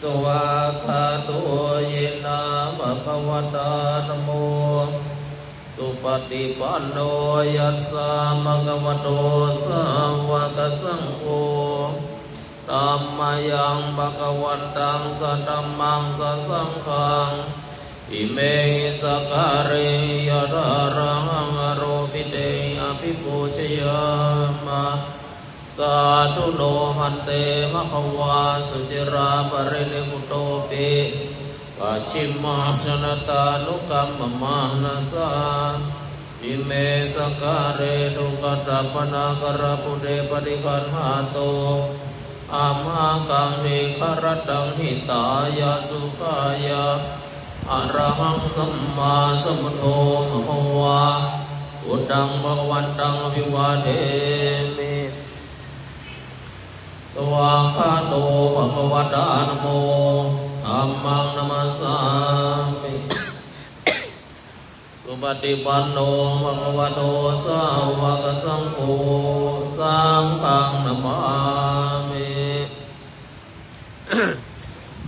สวากขาโตเยนะภะคะวะตานะโมสุปฏิปันโนยัสสะภะคะวะโตสาวกสังโฆธัมมายังภะคะวันตังสัทธัมมังสัสสังฆังอิเมหิสการิยะระระหังอโรปิเตอภิปูชยามะสาธุโนหันเตมะคะวาสุจิราปรินิพุตโตปิปัจฉิมาชนะตานุกัมมมานะสาอิเมสการะทุกขตัปปนากระปุเรปฏิคันหาโตอามากังเมฆรตังหิตายาสุขายาอะระหังสัมมาสัมพุทโธภควาพุทธังภควันตังอภิวาเทมิสวากขาโตภควตานะโมธัมมังนัมสสามิสุปฏิปันโนภควโตสาวกสังโฆสังฆังนะมามิ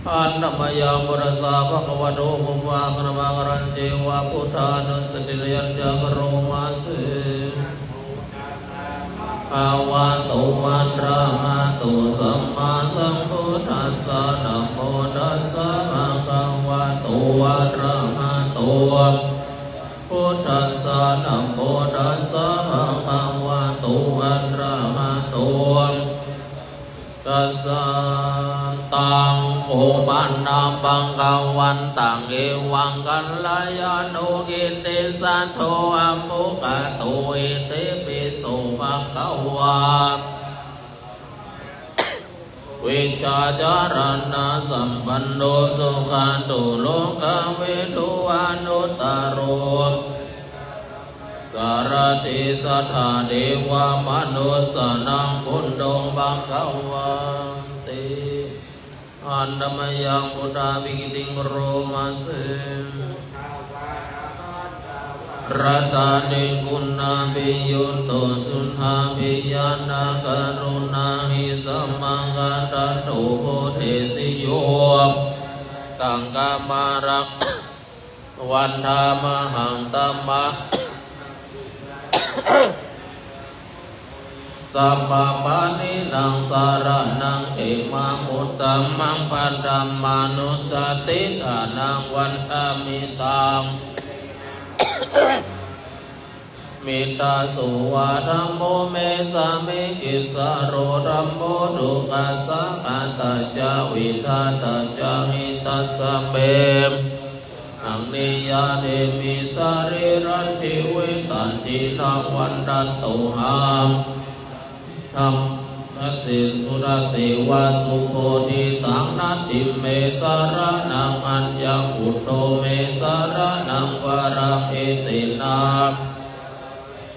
อันนมยังบุรสาภควโตภวะกนมังรันเจวะพุทธานุสติยัญจังโรมาสิภาวะโตวันระหะโตสัมมาสัมพุทธัสสะนะโมตัสสะภะคะวะโตวันระหะโตพุทธัสสะนะโมตัสสะภะคะวะโตวันระหะโตตัสสะตังโอปันนาปังกวันตังเอวังกัลลายาโนกิติสันโทอัมมุกะโตอิติปิโสภะคะวะวิชาจารณะสัมปันโนสุขันตุโลกวิทูอนุตตโรสารติสัทธาเทวมนุสสนังพุทโธภะคะวันติอันดมยังพุทธาภิกิติงโรมาเสรัตานิคุณนาภิยุตโตสุนหาภิญาณกรุณาหิสัมมังกัตตันโตโพธิสิโยตังกามารักวันธามหังตัมมะสัมมาปานินังสารนังเอมามุตตัมมังปันธัมมานุสติฐานังวันธามิตังมิตาสุวาธัมโมเมสามิกิสาโรธัมโมดุกัสสะอัตตาจาวิทาตาจาหิตัสสะเมอังนิยาเดมิสาริรันชีวิตันจินังวันดันตุหังธรรมนัตติสุรเสวะสุโคติตังนัตติเมสารนังอัญญพุทโธเมสารนังวราเอตินา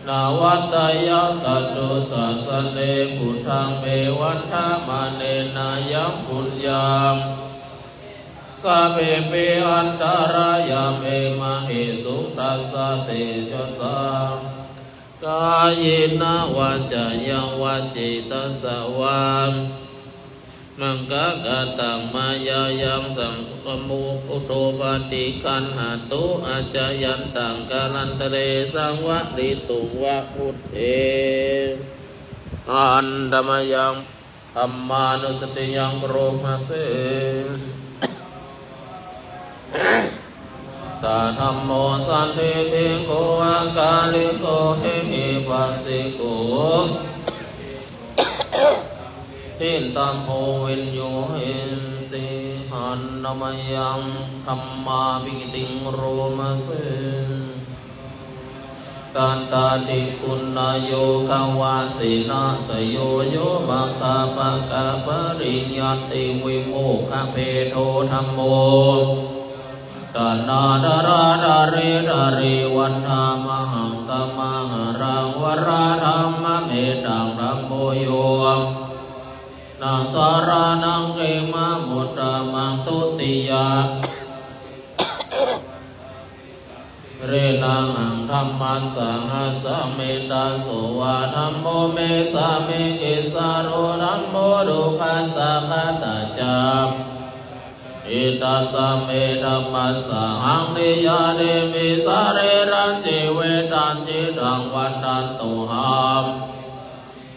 นาวัตยาสัตตุสัสเนพุทธังเมวันธามเนนายังปุญญามสัพเพเปอันตรายาเมมะหิสุตัสสะเตชะสากายนาวาจายังวาจิตัสสะวามมังกะกะตังมายายังสังฆมุปุโตปฏิคันหาตุอาจายันตังกาลันตเรสังวะริตุวะพุทเออันดมยังธัมมานุสติยังโรมาเสตาธัมโมสันติติโกอากาลิโกเฮหิปัสสิโกทินตัมโพวินโยเหินติหันนมยังธัมมาภิกิติงโรมาเสตันตาติคุณนายโยกาวาสินาสโยโยมัคคาปะกะปริญญาติวิโมกขเพโทธัมโมตนาดาราดาเรดาเรวันธามหังตมหารังวราธรรมเมตังธัมโมโยนังสารานังเกมะมุตตะมังตุติยาเรนังอังธัมมัสสังหัสสะเมตตาโสวะธัมโมเมสามิกิสาโรธัมโมดุคัสสะคัตตาจา อิตัสสะเมธัมมัสสะหังนิยาเดมิสาเรรังชีเวตันจิตังวันตันตุหัม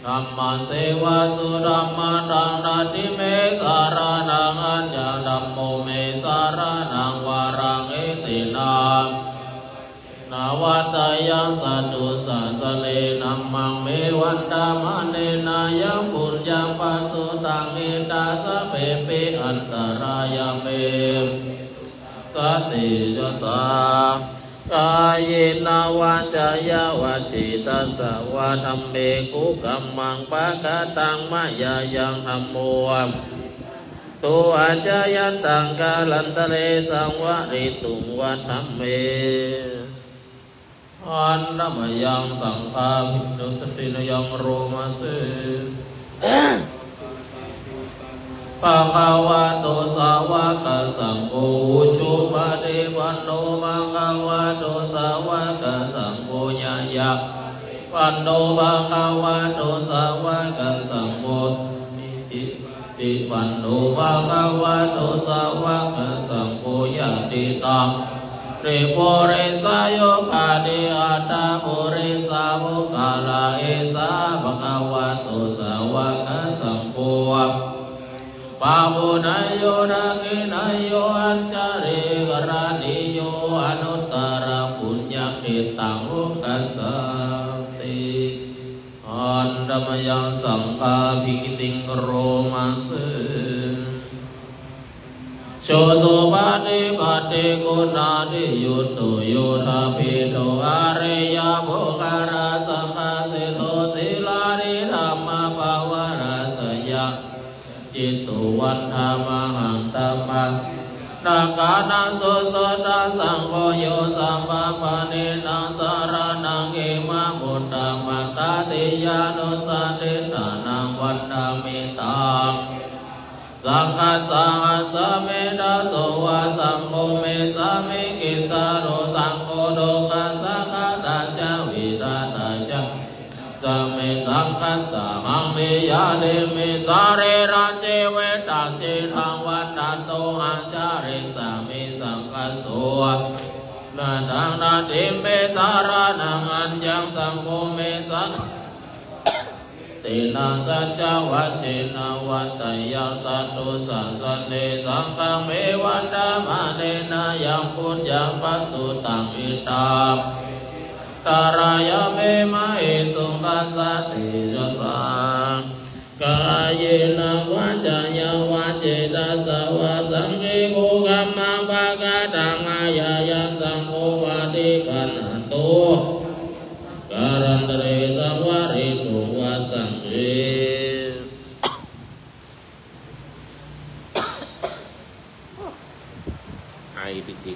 ธัมมาเสวะสุธัมมาตังนาทิเมสารานังอัญญาธัมโมเมสารานังวารังเอตินานาวัตยังสัตตุสัสเลนัมมังเมวันตามะเนนายังปุญญังปัสสุตังเอตาสะเปเปอันตรายเมสติจสากายนาวาจายาวาจิตัสสะวะธัมเมกุกัมมังปะกะตังมะยายังธัมโมตัวอาจายันตังกาลันตะเลสังวะริตุงวะธัมเมอันนามยังสังฆาภิกษุสตินยังโรมาเสปะคะวะโตสาวกสังโฆชุปะเทปันโนปะคะวะโตสาวกสังโฆญาญาปันโนปะคะวะโตสาวกสังโฆติปันโนปะคะวะโตสาวกสังโฆญาติตังเรโปเรสายโยคาเดอัตตาโปเรสาโมกาลาเอสาภะคะวะโตสาวกสังโฆปาโมนายโยนาเกนายโยอัญจาเรกรานิโยอนุตตรปุญญเขตังโอกัสสติอันดมยังสังฆาภิกติงโรมาเสโชโสปะเทปะเทกุณาทิยุตโตโยธาภิโตอาเรยะโภคาราสังฆาเสโลศิลานิธัมมาภาวราสยะจิตตุวันธรรมหังตัมมังนาคานังโสโสตสังโฆโยสัมมาปะเนนังสารนังเอมะบุตตังมัตตาติยานุสันติตานังวันดามิตังสังฆัสสะหัสสะเมตาโสวะสัมโฆเมสะเมกิสาโรสังโฆโดกัสสะกะตาจาวิราตาจาสัมเมสังกัสสะมังเมยาเลมิสาเรราเจเวตังเจทังวันตันโตหังจาริสัมเมสังกัสโสนาทังนาทิเมสารานังอัญญังสังโฆเมสังตินังสัจจวัชเชนะวัตตยังสัตตุสัสสเนสังฆเมวันดามะเนนายังปุญญังปัสสุตังอิตาตารายเมมะเอสุปัสสติจสากายนะวาจายาวาเจตัสสะวะสังเฆกุกัมมังภะคะตังอายายัสสังโฆวะติปันโตการันตเรสังวะริตุวะสังเฆไอปิ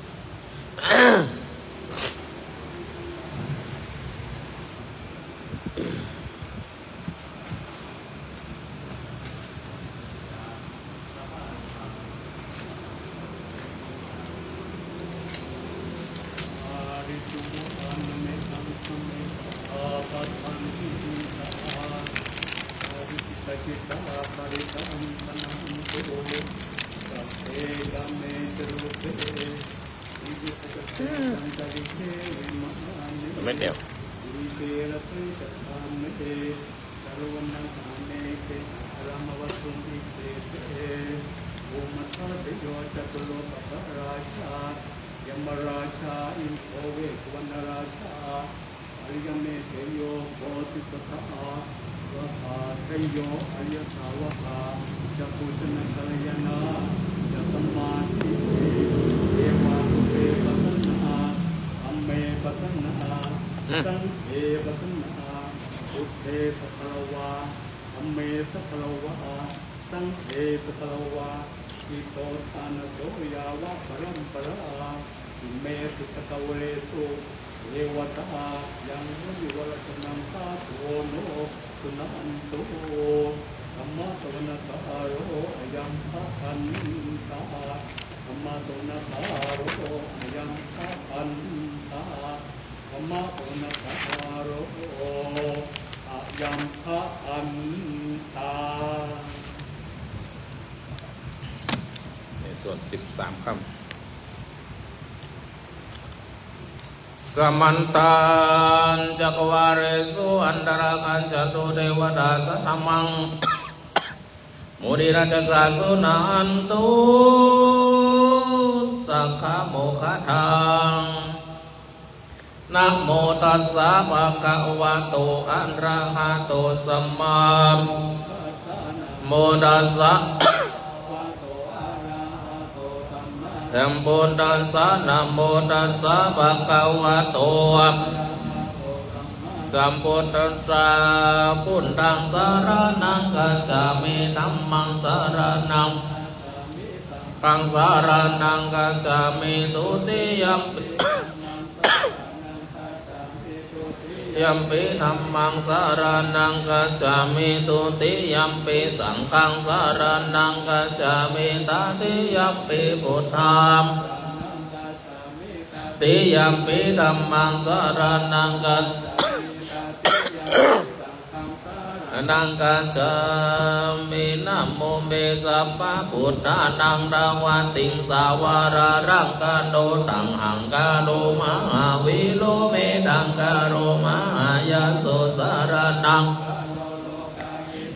ไม่เดี๋ยวยมราชาอินโฟเวสวรรณราชาอริยเมเทโยโพธิสัตถะวะหาเทโยอริยสาวกาจักขุชนะกัลยาณะจัตมาทิเอวานุเปปัสสนาอัมเมปัสสนาสังเฆปัสสนาอุเทสัพพะวาอัมเมสัพพะวาสังเฆสัพพะวาอิโตทานโสยาวะปรัมปราเมสุขตะเวสุเอวตายังวิวรสนังสาโตโนสุนันโตธรรมะสวนตาโรยังพัพันตาธรรมะสวนตาโรยังพัพันตาธรรมะสวนตาโรยังพัพันตาส วด13 คำสมันตันจักวาเรสุอันตราคันจตุเทวดาสัทธมังมุนิราชสาสุนันตุสักขะโมคขัทังนะโมตัสสะภะคะวะโตอะระหะโตสัมมาโมตัสสะสัมพุทธัสสะนะโมตัสสะภะคะวะโตสัมพุทธัสสะพุทธังสรณังคัจฉามิธัมมังสรณังสังสารนังคัจฉามิทุติยัมปิยัมปิธัมมังสรณังคัจฉามิทุติยัมปิสังฆังสรณังคัจฉามิตติยัมปิพุทธังติยัมปิธัมมังสรณังคัจนังกัจฉามินะโมเมสัพพะพุทธานังราวัติงสาวารารังกาโดตังหังกาโดมหาวิโลเมดังกาโรมหายาโสสารนัง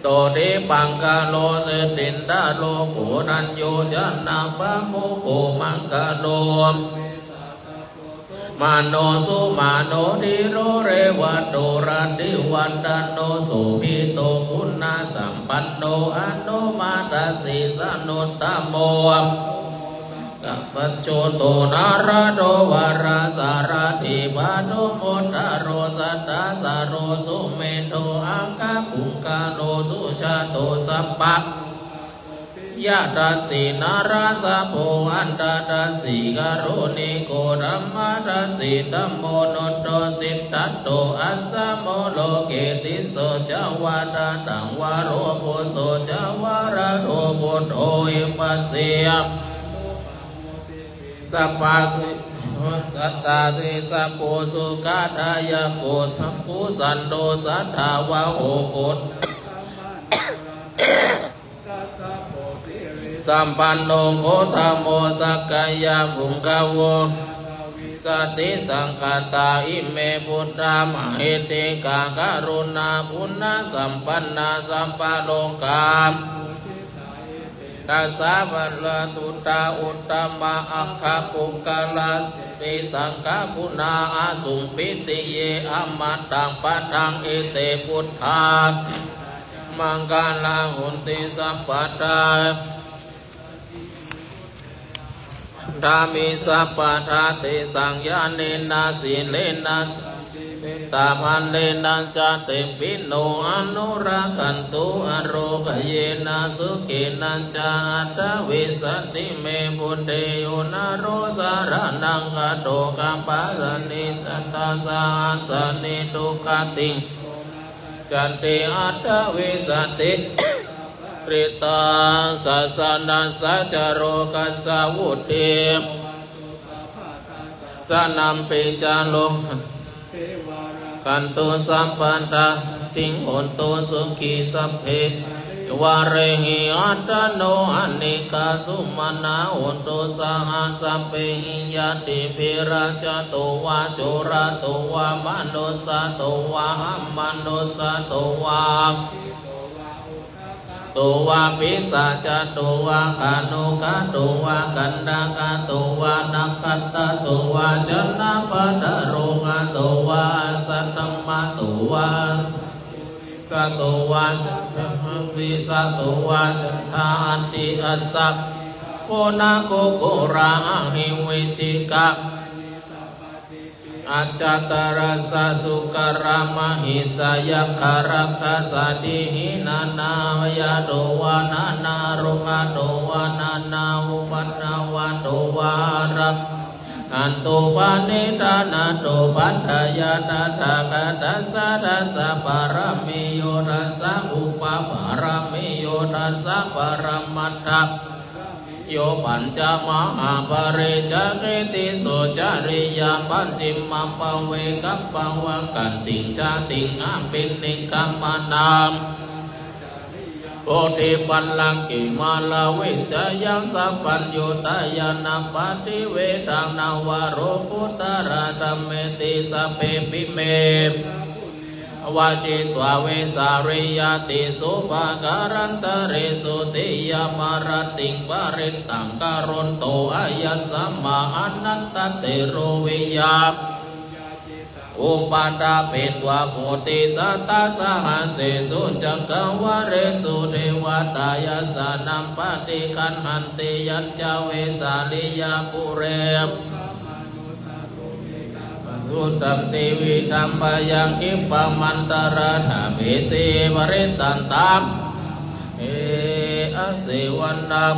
โตเดปังกาโลเสตินดาโลโกนัญโยจันนาปะโมโกมังกาโลมาโนสุมาโนดิโรเรวัตโตรันติวันตันโนสุภิโตคุณาสัมปันโนอนุมาตสิสนุตตโมกัปปัจโจโตนาราโดวาราสารถิบานุโมตโรสัตตาสารโรสุเมโตอังคาปุงกาโนสุชาโตสัพพะยะดัสสินาราสะโพอันตาดัสสิกาโรนิโกธัมมาดัสสิธัมโมโนโตสิทธัตโตอัสสะโมโลเกติโสจาวาดาตังวาโรโภโสจาวาระโรโภโตอิปัสสิยสัพพะสิสัตตาติสัพโพสุกาทายะโกสัพพุสันโดสัทธาวะโอโกสัมปันโนโคธโมสักกายาภุงกาวสติสังคตาอิเมพุทธามหิติกาการุณาปุณณสัมปันนาสัมปะโลกามตัสสะภะละตุตาอุตตมะอัคคปุกะลาติสังฆปุณาอาสุงปิติเยอมัตตังปัตตังอิเตพุทธามังกาลาหุนติสัพพะทาธามิสัพพะทาติสังญาเนนะสีเลนะตาพันเลนะจัตติปิโนอนุรักขันตุอโรกเยนะสุขินัจจาตวิสัตติเมบุเดโยนะโรสารนังกโตกัปปะสนิสัตตาสาสนิทุกขติจันติอัตตวิสัตติปริตาสัสนัสสัจโรกัสสะวุติสนัมปิจาโลขันตุสัมปันตาทิงโหนตุสุขีสัพเพวาเรหิอัตโนอนิกาสุมาณาโหนตุสหสัพเพหิยติภิราชโตวาโจระโตวามนุสสะโตวามนุสสะโตวาตัววาปิสัจตัววาคานุกะตัววากันดากะตัววานักขัตตะตัววาจันนาปัตตะโรกะตัววาสัตตมะตัววาสัตตัววาจัมปิสัตตัววาจันทาอันติอัสสัพโคนาโกโกราหิวิชิกะอาจตระสะสุกรามหิสยคารักขสติหินานายาโตวานานารุกาโตวานานาอุปันนาวาโตวารักอันตุปานิดานาโตปัฏฐายาตถาคตัสสะทัสสะปารมิโยทัสสะอุปปารมิโยทัสสะปรมัตถะโยปัญจมหาปริจเกติโสจาริยาปัญจิมมาปเวกัปปวะกันติงชาติงอาปินนิกัมมานาม ป โอทิปัลลังกิมาลาวิจายังสัพพัญโยตายานาปฏิเวทังนาวโรปุตตะระดัมเมติสัพเพปิเมวาชิตวาเวสาริยติสุภาการันตเรสุติยามารติงปาริตังการุณโตอายัสสัมมาอนันตเตโรวิยาอุปาดาเปตวะโพธิสัตตาสหัสเสสุจักรวะเรสุเทวตายาสานัมปฏิคันหันติยัญจเวสาลิยาปุเรมรุตตัมติวิธัมปยังคิปะมันตระธาเบสีวริตันตัมเออเสวันนัม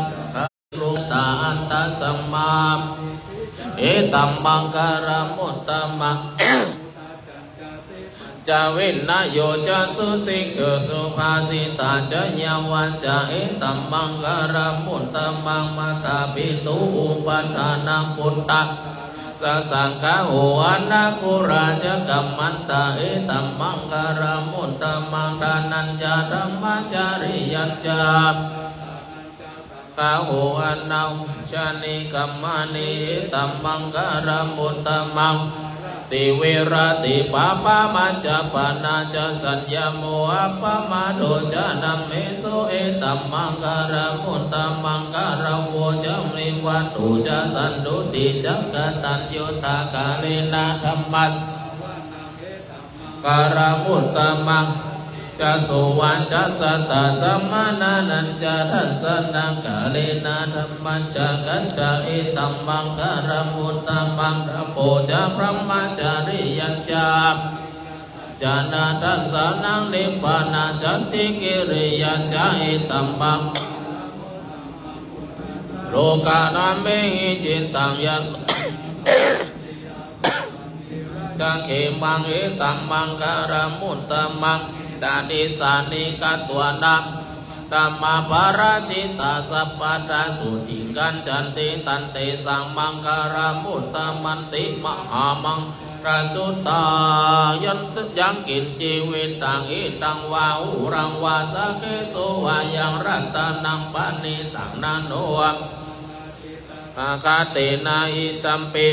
รุตตาอันตสัมมาเอตัมมังการมุตตมะจาวินนโยจะสุสิกสุภาสิตาจะยาวันจะเอตัมมังการมุตตมังมาตาปิตุอุปัฏฐานังพุทธะสัสังฆะโหอนาคุราชกัมมันตาเอตัมมังการมุตตมังดานัญจาธัมมาจาริยัญจาขาโหอนาชานิกัมมานิเอตัมมังการมุตตมังติเวรติปะปะมัจจปนาจะสัญญโมอะปะมาโดจะนัมเมโสเอตัมมังการมุตตมังการโวจะมริวัตุจะสันตุติจักตัญโยตากาเลนะธัมมัสการมุตตมังจะโสวันจะสัตตะสัมมานานันจะทัสสนังกาเลนะธัมมัสจะกัจจะเอตัมมังการมุตตมังระโพจะพระมจาริยัญจาจานาทัสสนังนิพพานาจัตติกิริยัญจาเอตัมมังโลกานาเมหิจิตตังยัสสังเขมังเอตัมมังการมุตตมังตาดิสานิกัตตัวนักธรรมปาราชิตาสัพพทาสุติกันจันติตันเตสังมังการมุตตมันติมหามังราสุตายันตยังกินจีวิตตังอิตังวาอุรังวาสเกโสวายังรัตนังปานิตังนาโนอาคาเตนะอิตัมปิ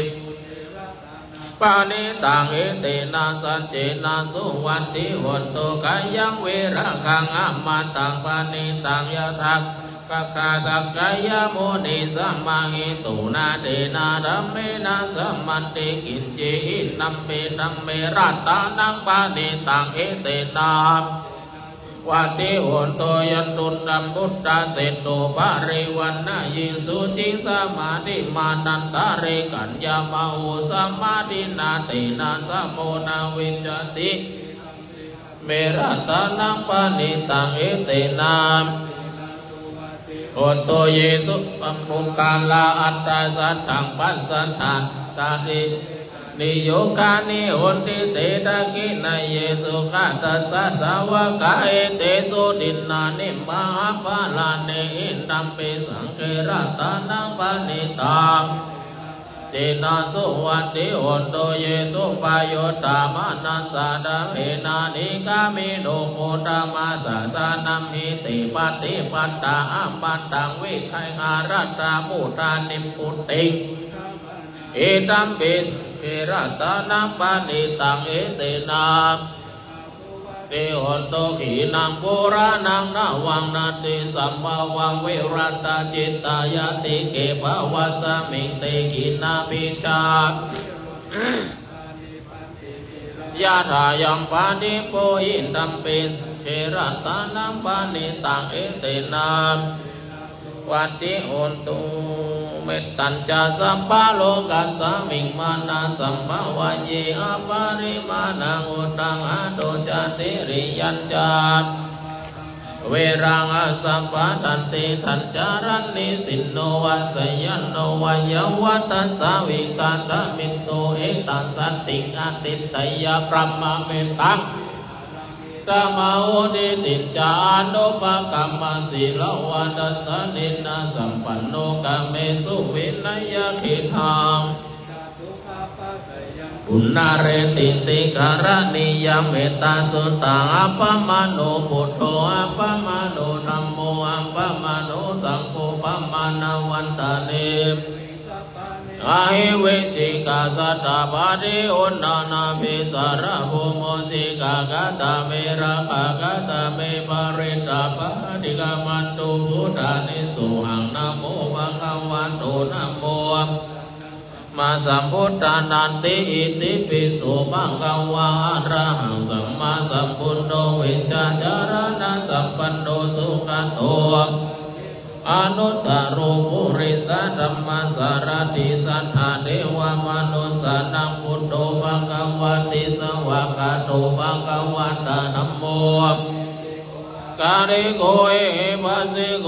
ปานิตังเอเตนะสัจเจนะสุวันติหุนตุกายังเวระคังอามาตังปานิตังยะทักปะคาสักกายโมนิสัมมาหิตุนาเตนะธัมเมนะสัมมันติกินเจหินัมเปนัมเมรัตตานังปานิตังเอเตนะวันติหุนโตยันตุนัมพุทธะเสตโตปาริวันนะยิสุจิสมาธิมานันตาเรกัญญามาหุสมาธินาเตนะสมโมนาวิจติเมรัตตานังปานิตังเอเตนะหุนโตเยสุปัมปุกาลาอัตตาสัตถังปัสสัทธาตาตินิโยคานิหุนติเตตะกินายเยสุขัตตัสสะสาวกะเอเตสุดินนานิมหาปาลาเนอินตัมปิสังเกรัตานังปานิตังเตนะสุวัตติหุนโตเยสุปายโยตามานัสสะดาเมนานิกามิโนโมตามาสสานัมหิติปฏิปัตตาอัมปันตังวิไคหารัตตามุตานิปุตติเอตัมปิเกรัตนังปานิตังเอเตนะเตหุนโตขีนังปุรานังนาวังนาติสัมภาวังเวรัตตาจิตตายติเกภวัสมิงเตกินาปิชายะถายังปานิโพหิตัมปิเกรัตนังปานิตังเอเตนะวัตติหุนตุเมตตัญจะสัพพะโลกัสสมิงมานาสัมภวะเยอปาริมาณังอุตังอะโตจติริยัญจาเวรังอสัพพะตันติทัญจารันนิสินโนวัสยันโนวัยวัตตัสสวิกาตมินโตเอตัสสติงอติตยะพรหมเมตังกามาโอดิติจานุปกัมมาสิลวัตสนินาสัมปันโนกาเมสุวินัยขิทังปุณณเรติติการณิยเมตตาสุตังอัปปมาโนพุทโธอัปปมาโนธัมโม มาโนสังโฆปมานาวันตาเนอาหิเวชิกาสัตตาปาติอุณนานาภิสารภูโมสิกากาตาเมระภากาตาเมปาริตาปาติกามันตุพุทธานิสุหังนะโมภะคะวะโตนะโมมาสัมพุทธานันติอิติปิโสภะคะวะอะระหังสัมมาสัมพุทโธวิชชาจารณะสัมปันโนสุขโตอนุตตโรปุริสธัมมาสารติสัทธาเทวมนุสสานังพุทโธภะคะวะติสวากาโตภะคะวะตะธัมโมกาลิโกเอปัสสิโก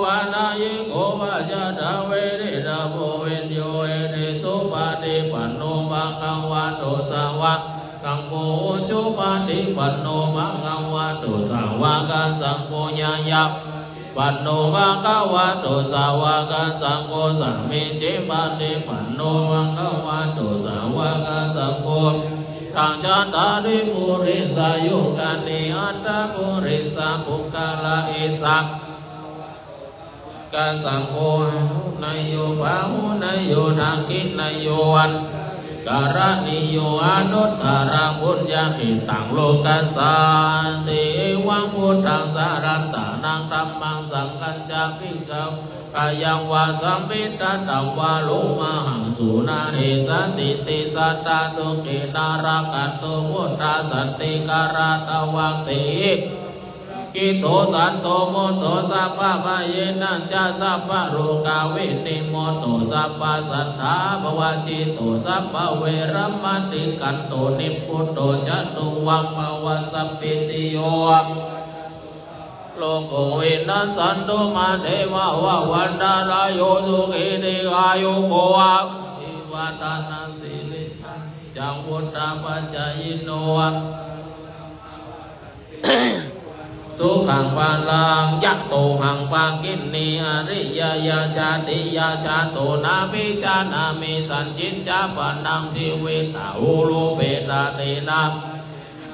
ปานายิโกปะจตเวริตาโพเวนโยเอเดสุปาติปันโนภะคะวะโตสาวะสังโฆจุปาติปันโนภะคะวะโตสาวะกสังโฆญาญาปันโนภะคะวะโตสาวะกสังโฆสัมมิจิปาติปันโนภะคะวะโตสาวะกสังโฆทังจัตตาริปุริสายุกานิอัตตาปุริสาภุคลาเอสักกสังโฆนายโยภาหุนายโยทังคินายโยวันการณิโยอนุตตรังพุทธขิตังโลกัสสันติวังพุทธังสารันตานังธัมมังสังฆัญจาภิกขังอายังวาสัมปิตตังวาโลมาหังสุนาเอสันติติสัตตาตุเกนารักันตุพุทธาสันติการาตวังติกิโตสันโตโมโตสัพพะพะเยนะจะสัพพะโรกาเวนิโมโตสัพพะสัทธาภวะจิโตสัพพะเวรัมมติกันโตนิพุตโตจตุวังภวะสัพพิติโยโลกโกวินัสสันตุมาเทวะวะวันดารายโยสุขิติอายุโกวะอิวัตนาสิลิสันจังวุตตาปัจจายโนสุขังปาลังยัตโตหังปังกินนีอริยยาชาติยาชาโตนามิจานามิสันจิตจาปนังทิเวตาอุลุเปตาเตนะ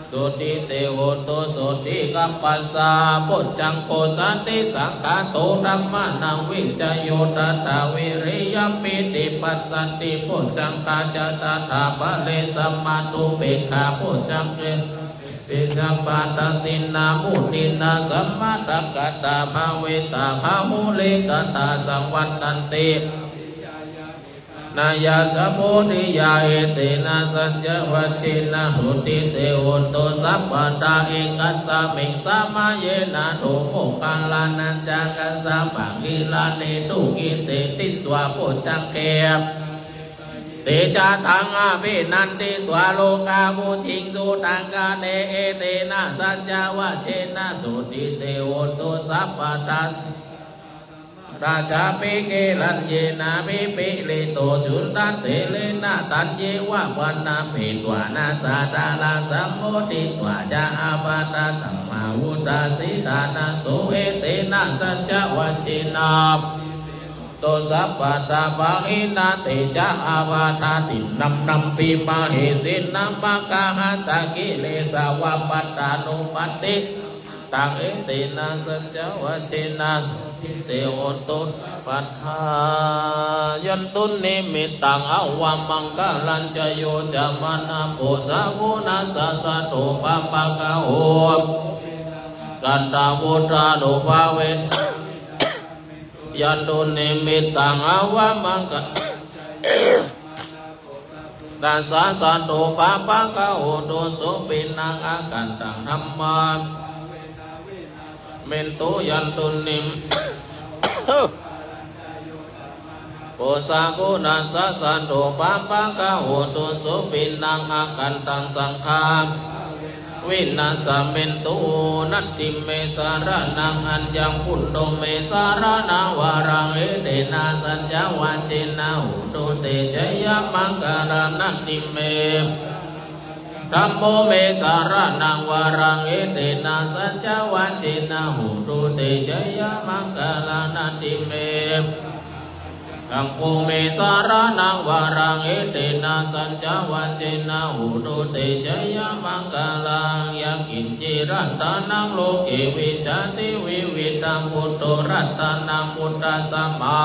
สุติเตโหตุสุติกัปปัสสะปุจจังโกสันติสังฆาโตธัมมานังวิจโยตัตถาวิริยปิติปัสสันติปุจจังกาจตัตถาภะเลสัมมาตุเปกขาปุจจังเกปิจังปาตังสินนามุนินาสัมมาตักกตาภาเวตาภามุเลกตาสังวัตตันตินายาสมุทิยาเอเตนะสัจจวัจฉินะสุติเตโหตุสัพพตาเอกัสสะมิงสามาเยนะโตโมคัลลานันจักัสสะปังกิลาเนตุกิเตติสวะโพจังเกเตจาทังอาภินันติตัวโลกามุชิงสุตังกาเนเอเตนะสัจจวัชเชนะสุติเตโหตุสัพพตัสราชาปิเกลันเยนามิปิลิโตจุนตันเตเลนะตันเยวะวันนาปิตวานาสาตาลาสัมโมติตวาจาอาปาตาตัมมาวุตาสิตานาโสเอเตนะสัจจวัชเชนะโตสัพพตาปังอินาเตจาอาวาทาตินัมปิมาเหสินัมปะกาหัตตะกิเลสาวะปัตตานุปัตติตังเอเตนะสัจจวัชเชนะเตโหตุปัฏฐายันตุนิมิตังอาวามังกาลัญจโยจามานะโพสาวุนัสสะสะโตปัมปะกะโหกันตาวุตราโดภาเวยันตุนิมิตังอาวามังกาดัสสะสะโตปัมปะกะโหตุสุปินังอากันตังธัมมาเมนตุยันตุนิมโพสากุนัสสะสันโตปัมปะกะโหตุสุปินังอากันตังสังฆาวินัสสะเมนตุนัตติเมสารนังอัญญังพุทโธเมสารนังวารังเอเตนะสัจจวัชเชนะหุตุเตชยมังการนัตติเมธัมโมเมสารนังวารังเอเตนะสัจจวัชเชนะหุตุเตชยมังคลานัตติเม อังคูเมสารนังวารังเอเตนะสัญจวัจเจนะอุตุเตชยมังกาลังยักขินจิรัตานังโลเกวิจติวิวิตังพุทโธรัตานังพุทธสัมมา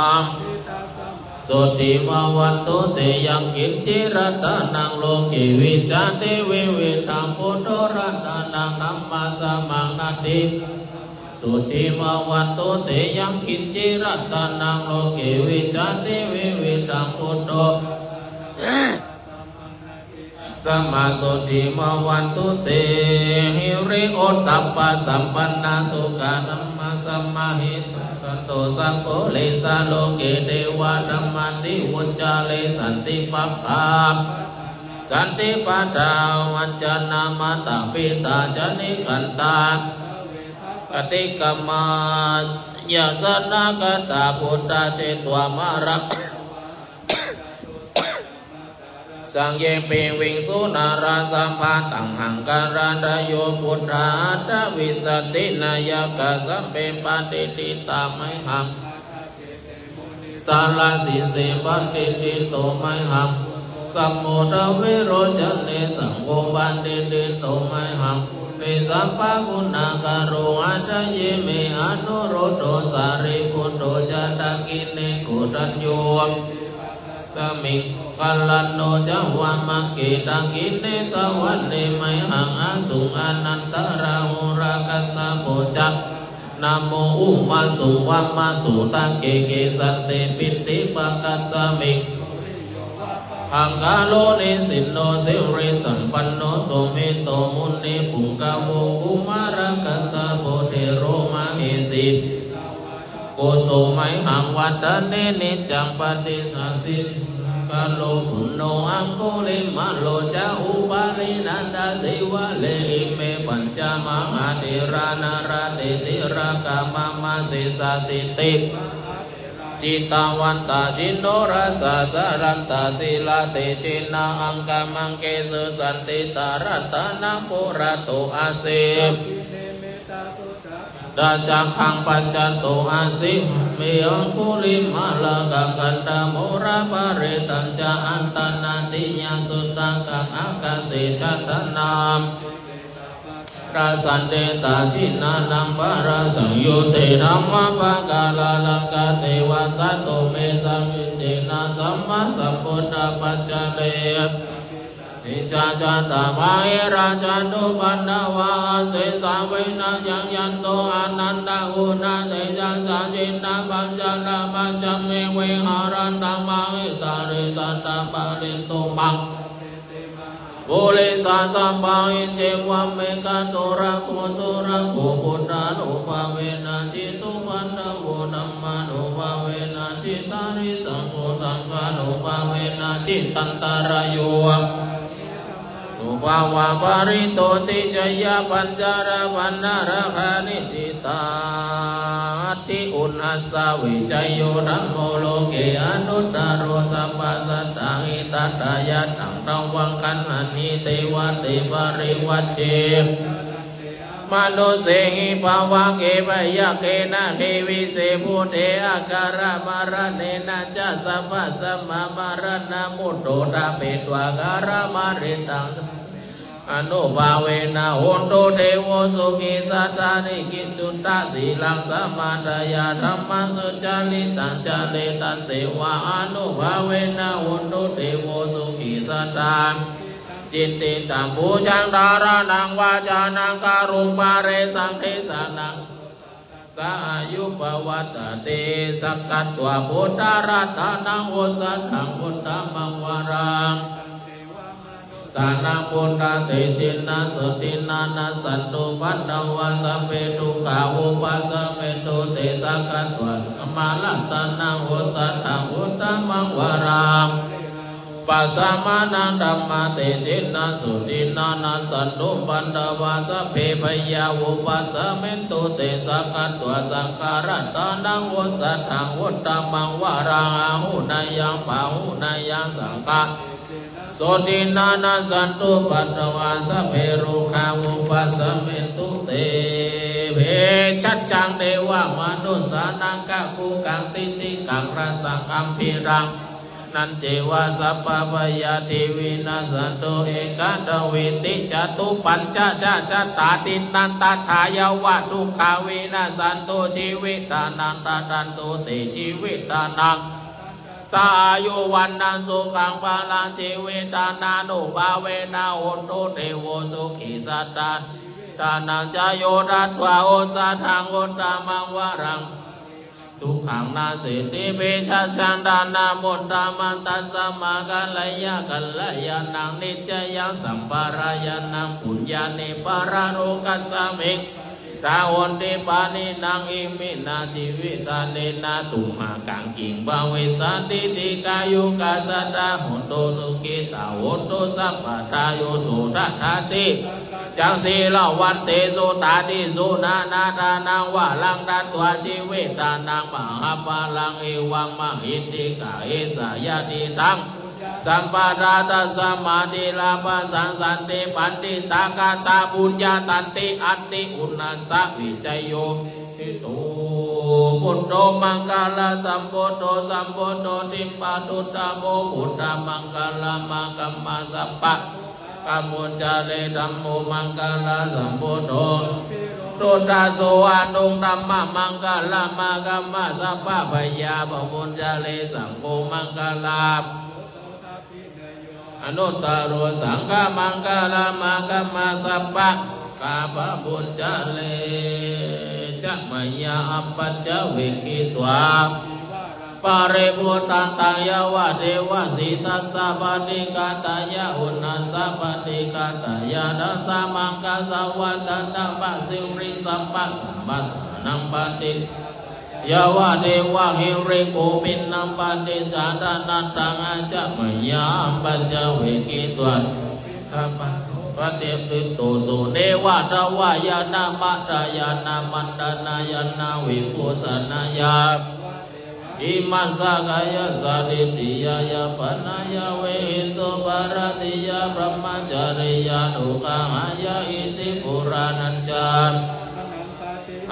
สุติมาวันตุเตยังกินจิรัตานังโลกิวิจติวิวิตังพุทโธรัตานังธัมมาสัมมังนาติสุติมาวันตุเตยังกินจิรัตานังโลกิวิจติวิวิตังพุทโธสัมมาสุติมาวันตุเตหิริโอตตัปปะสัมปันนาสุขานัมมาสัมมาหิสันโตสังโฆเลสาโลเกเทวะธัมมัติวุจจาเลสันติปัปปะสันติปัฏฐาวัจจนามาตาปิตาจนิกันตาปฏิกรรมายาสนากตาพุทธเจตวามารักสังเยปิวิงสุนาราสัมภาตังหังการาดโยพุทธาตวิสตินายกะสัมเปปฏิติตาไมหังสาลาสิเสปฏิติโตไมหังสัมโมทเวโรจเนสังโฆปันติติโตไมหังเปสัมปะกุณาการุอัตเยเมอนุโรโตสาริพุทโธจัตกิเนกุตัญโยสมิกัลลันโนจาวามังเกตังกิเนสวัสเนไมหังอาสุงอนันตราหุรากัสสะโพจักนะโมอุมาสุวัมมาสุตังเกเกสันเตปิติปังกัสสมิอังกาโลเนสินโนสิริสัมปันโนโสเมโตมุนีปุงกาโวกุมารักัสสะโพเทโรมาเอสิโกโสไมหังวัตเนนิจังปฏิสัสสิกาโลปุโนอังโกเลมาโลจาอุปารินันดาเทวะเลอิเมปัญจมังอาเทรานาราเตติรากามามาเสสาสิติจิตาวันตาชินโนรัสสะสรันตาศิลาเตชินาอังกามังเกสุสันติตารัตนาปุระโตอาเสดาจักขังปัญจันโตอาสิเมยังคุลิมาลากะกันตโมระปะเรตัญจอันตนาติยาสุตังกังอากาเสชัตนามราสันเดตาชินานังปาราสังยุเตนะมะปะกาลาลังกาเทวะสัตโตเมสัมมิเตนะสัมมาสัมพุทธปัจจเนนิจาจันตามะเอราจันตุปันนาวาเสสาเวนะยังยันโตอนันตาหุนาเตจันสาจินนาปัญจนาปัญจเมเวหารันตามะหิตาริสันตาปะรินตุมังโอเลสาสัมปังอิเจวัมเมกันโตระโกสุระโกพุทธานุภาเวนะจิตุปันตะโกนัมมานุภาเวนะจิตาริสังโฆสังฆานุภาเวนะจิตตันตารโยอุปาวาปาริโตติชยปัญจาระปันนาราคานิติตาติอุณหัสสะวิจัยโยธัมโมโลเกอนุตตโรสัพพสัตตังอิตัตตายะตังตังวังคันหันิเทวะเตปาริวัชเชมโนเสหิภาวะเกปยะเกนะเทวิเสภูเทอาการะมารเนนะจัสสะภะสัมมามารณะมุตโตตะเปตวะการะมาริตังอนุภาเวนะโหนโตเทโวสุขิสัตตานิกิจุตตะสีลังสัมมาทายาธัมมัสสุจาริตังจาเลตังเสวะอนุภาเวนะโหนโตเทโวสุขิสัตตาจิตติตังบูชังดารานังวาจานังการุปาเรสังเทสานังสายุปวัตเตสักกัตตวะพุทธารัตนังโอสัตถังพุทธมังวารังสานังพุทธเตจินะสุตินานัสสันตุปัตตวะสัพเพทุกขาอุปัสสะเมตุเตสักกัตตวะสัมมาลัตนังโอสัตถังพุทธมังวารังปัสสะมานังธัมมาเตจินะสุตินานัสสันตุปัตตวะสัพเพปยาอุปัสสะเมตุเตสักกัตตวะสังขารัตนังโอสัตถังพุทธมังวารังอาหุนายังปะหุนายังสังฆะโสตินานัสสันตุปัตตวะสัพเพรุขาวุปัสสะเมตุเต เพชัจจังเทวมนุสสานังกะภูกังติติกังรัสสะกัมพิรังนันเจวะสัพพะปยาทิวินาสันโตเอกะดวิติจตุปัญจชาชตาตินันตถายาวะทุกขาวินาสันโตชีวิตานันตตันโตเตชีวิตานังสายุวันนันสุขังพลังชีวิตานานุภาเวนะโหตุเทโวสุขิสัตตาทานังจโยรัตวะโอสัทธังโอตามังวรังทุกขังนาสิติเปชาชันดานามุตตามันตัสสะมากัลยะกัลยานังนิจจยังสัมปารายานังปุญญานิปาราโรกัสสมิงตาวันเดปานินังอิมินาชีวิตาเนนาตุหากังกิงบาเวสันติติกายุกาสัตตาหุนโตสุกิตาหุนโตสัพพะทายุสุทัตถาติจังสีลาวันเตสุตาติสุนานาทานังวะลังดัตวาชีวิตานังมหาปาลังเอวังมหิทธิกาเอสายาติตังสัมปาราตัสสมาธิลาภสังสันติปันติตากาตาบุญญาตันติอัตติอุณสะวิจัยโยทิโตพุทโธมังคลาสัมโพโธสัมโพโธติปะตุตโมพุทธมังคลามากัมมาสัพพะกัมมุจาเลธัมโมมังคลาสัมโพโธตุตาโสอนุงธัมมะมังคลามากัมมาสัพพะพยาปมุจาเลสังโฆมังคลาอนุตตรสังฆมังคลามากัมมาสัพพะกาปบุญจเลจักมยาอัปปัจจวิกิตวาปาริปุตันตังยาวะเทวะสิตัสสะปฏิกาตายะอุณสัพปฏิกาตายะดัสสะมังคัสสะวัตตังปะสิริสัมปัสสัมปัสสะนังปฏิยาวะเทวะหิริโกมินนัมปฏิจาดานันตังอาจัมยาอัปปัจจวิกิตวาปฏิปิโตโสเนวะทวายานามัตตายานามันดานายานาวิปุสนายาอิมัสสะกายสาริติยายาปนายาเวหิโตภารติยาพรหมจาริยานุกามายาอิติปุรานัญจา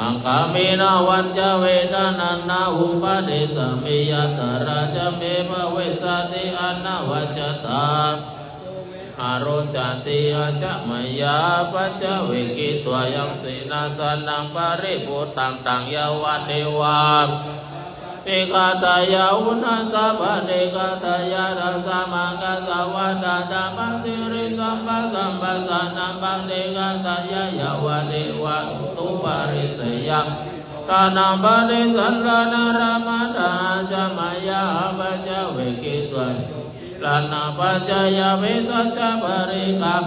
อังคามินาวันจเวดานันนาอุปเดสมิยตราจเมภเวสติอนาวัจตาอาโรจันติอาจมยาปัจจวิกิตวายังสินาสนังปาริปุตังตังยาวะเทวาเอกาตายาอุณสัพพะเอกาตายารัสมังกัสสวัตตาจัมปัสสิริสัมปัสสัมปัสสะนัมปังเอกาตายายาวะเทวะตุปาริสยังตานัมปะริสันลานารามาตาจมยาปัจจวิกิตวาลานาปัจจยาเวสัชปะริกัม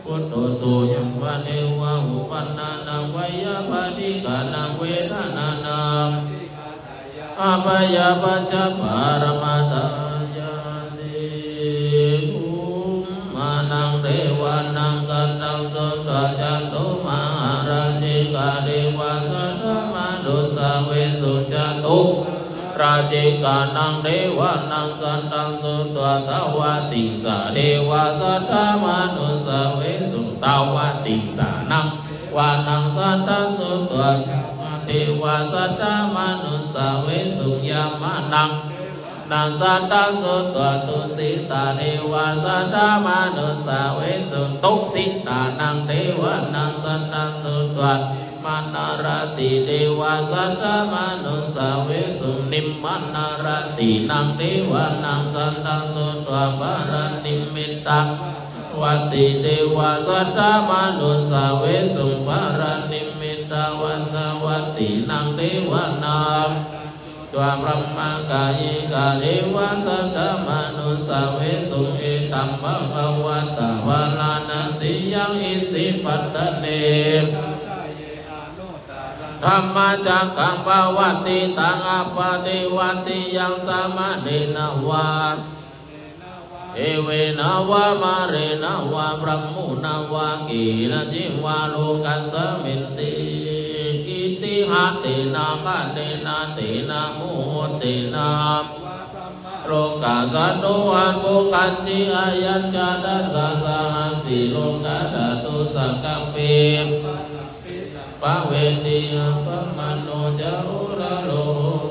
พุทโธโสยังวะเทวะอุปันนานังวายาปฏิกานังเวทนานังอาภยาปัจจปารมาตายาติภูมานังเทวานังสันตังโสตจันตุมหาราชิกาเทวาสัตตมนุสาเวสุจตุราชิกานังเทวานังสันตังโสตทวติสาเทวาสัตตมนุสาเวสุตวติสานังวานังสัตตังโสตเทวาสัตตมนุสาเวสุยามานังนังสัตตสุตวตุสิตาเทวาสัตตมนุสาเวสุตุสิตานังเทวานังสัตตสุตวมานารติเทวาสัตตมนุสาเวสุนิมมานารตินังเทวานังสัตตสุตวปารานิมิตตังวัตติเทวาสัตตมนุสาเวสุปารานิมิตตังวัสวัตตินังเทวานังตัวพระมกายกาเทวาสัตตมนุสาเวสุเอตัมภะคะวะตาวาลานันติยังอิสิปัตตเนธรรมจักขังภวติตังอปฏิวัติยังสมะเนนวาเอเวนาวามาเรนาวาพระมุนาวากีนจิวาโลกัสสมินติอิติหะเตนะกะเตนะเตนะมุเตนะโลกาสัตโตอันปุกันจิอายัญจาดัสสะสหัสสิโลกาดาตุสักกัมเป ปะเวทีอัปปะมโนจะอุระโล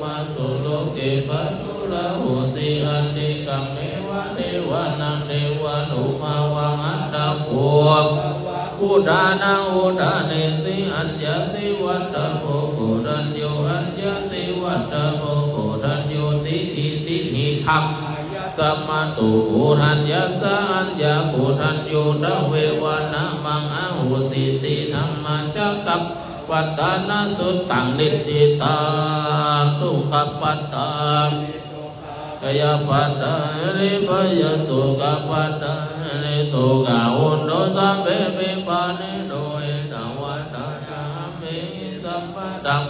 มาสุโลเกปัตุระโหสีอันติกัมเมวะเทวานังเทวานุมาวังอัตตะโพอุดานังอุดาเนสีอัญญาสิวัตตะโพโกรัญโยอัญญาสิวัตตะโพโกรัญโยติอิตินิทัมสัมมาตุอุรัญญาสะอัญญาปุรัญโยตะเววานะมังอหุสิติธัมมาจักกัปวัตตานาสุตตังนิติตาตุกัปปัตตากายปัตตาริปยสุขปัตตาริสุขอุนโดสัมเปปิปานิโดเอตังวัตตายามิสัมปะตัง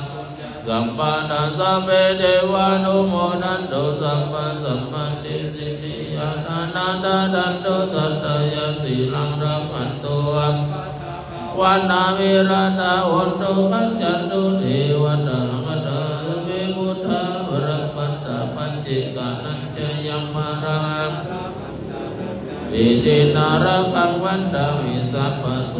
สัมปันธ์สัพเพเทวานุโมทันตุสัมปันสัมปันติสิทธิยานันตาดันตุสัตตยสีลังรักขันตุวันนาวิราตาอุนตุขันจันตุเทวตาหัตถะเวพุทธวรปัตตาปัญจิกานัญจยัมมารังวิชินารังวันดาวิสัพพโส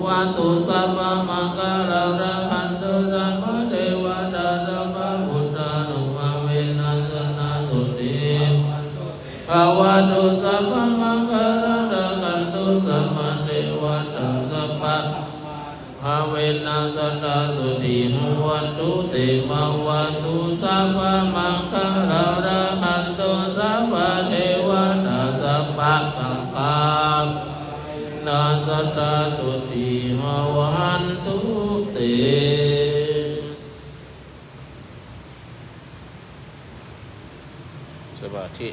วันตุสัพพมังคารารังตุสัมมาเทวดาสัพพพุทธานุภาเวนัสนาสุติภวันตุสัพพมังคารารังตุสัมมาเทวดาสัพพภาเวนัสนาสุติภวันตุเตภวันตุสัพพมังคารารังตุสัพพเทวดาสัพพสังฆานาสตาสุติมวันตุเตสมาธิ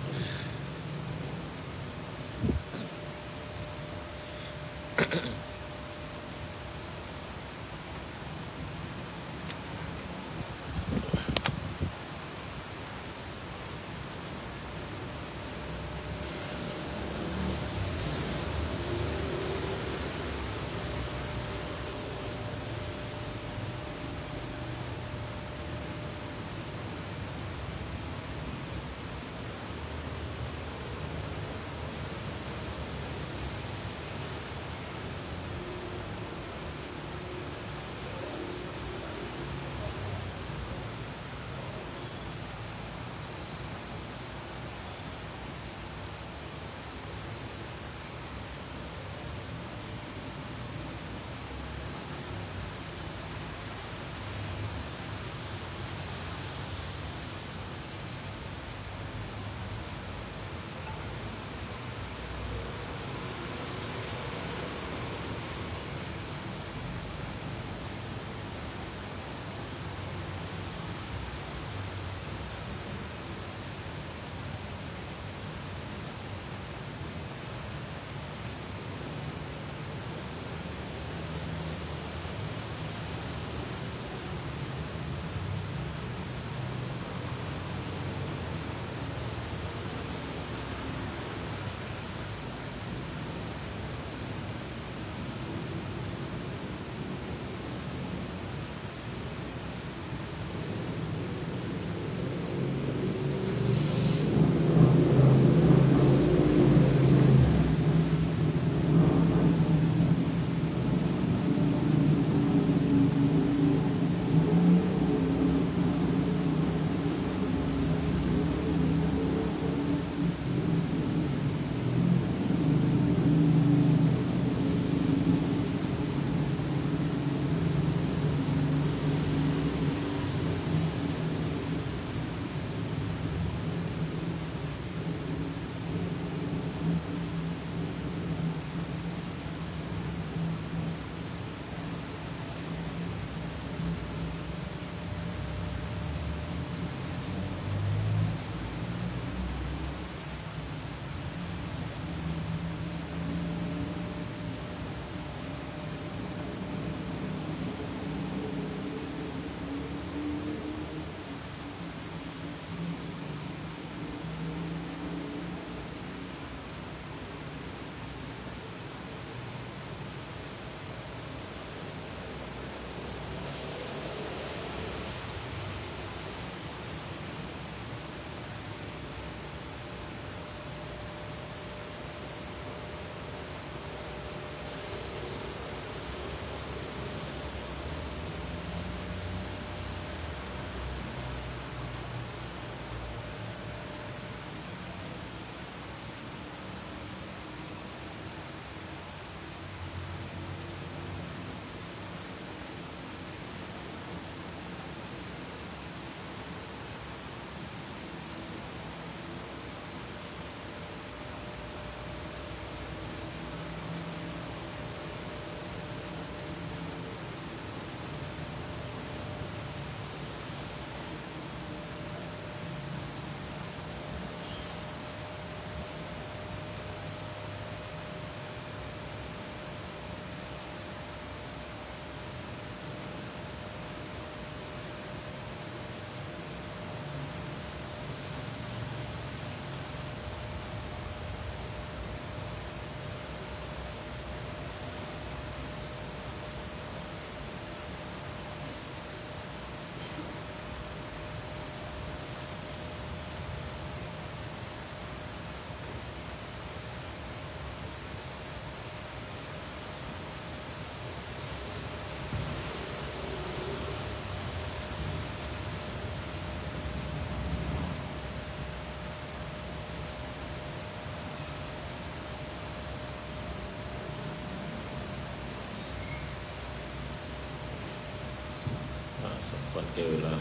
ปัจเจยละ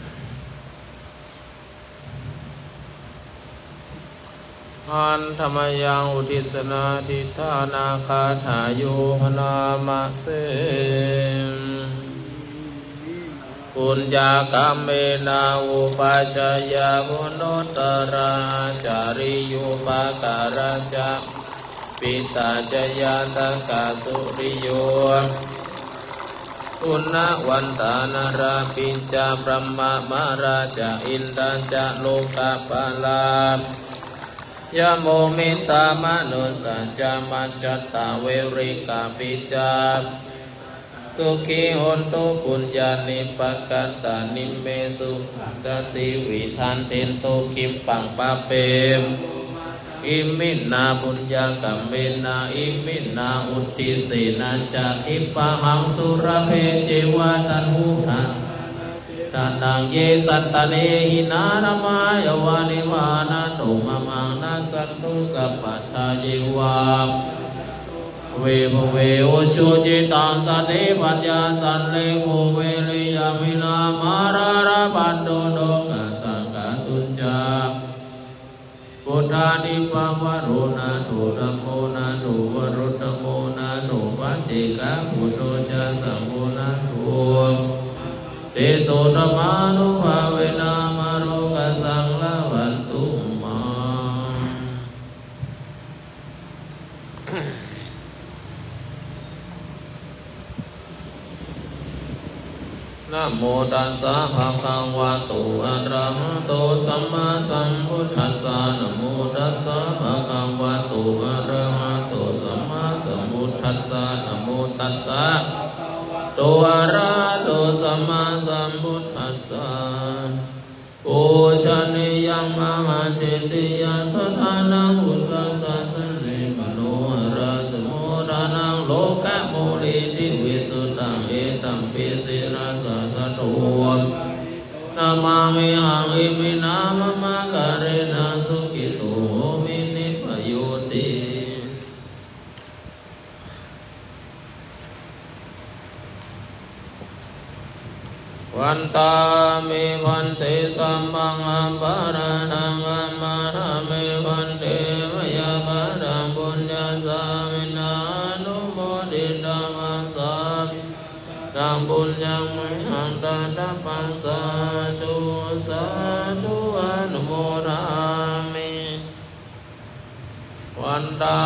อันธรรมยังอุทิศนาทิฏฐานาคาถายุพนามะเสปุญญากรรมเมนาอุปัชฌายามุนตราจาริยุปการะจะปิตาจยาตกาสุริโยอุณวันตานาราปิญจพรหมมาราจาอินทาจโลกปาลายะโมมิตามนุสัจจมัจจตาเวริกาปิจาสุขีโหนตุปุญญานิปกัตตานิเมสุกติวิทันตินตุคิมปังปะเปมอิมินาปุญญากัมเมนาอิมินาอุติเสนาจะอิปะหังสุรเพเจวะตันหุทันตานังเยสัตตเนหินารมายาวานิวานาตุมะมังนาสันตุสัพพทาเยวาเวภเวโอชุจิตังสันเนปัญญาสันเลโกเวริยามินามาราราปันโดโดกัสสังกตุจจาพุทธานิปาวโรนาโตธัมโมนาโตวรุตตโมนาโตปัจเจกพุทโธจาสัมโมนาโตเตโสธรรมานุภาเวนะมโรกัสสังลาวันตุมานะโมตัสสะภะคะวะโตอะระหะโตสัมมาสัมพุทธัสสะนะโมตัสสะภะคะวะโตอะระหะโตสัมมาสัมพุทธัสสะนะโมตัสสะโตอะระหะโตสัมมาสัมพุทธัสสะโอชะเนยังมหาเจติยาสัทธานังพุทธัสสะสเนมโนราสโมทานังโลกะโมลิติวิสุทธังเอตัมปิสิราสะสะโตนามามิหังอิมินามะมะกะเรนะสุขิโตมินิพโยติวันตามิวันเตสัมมังอัมปารานังอัมมารามิวันเตมยาบาดังบุญญาสามินานุโมดิตามัสสามิตังบุญยังมิหังตาตาปัสสาธุสาธุอนุโมทามิวันตา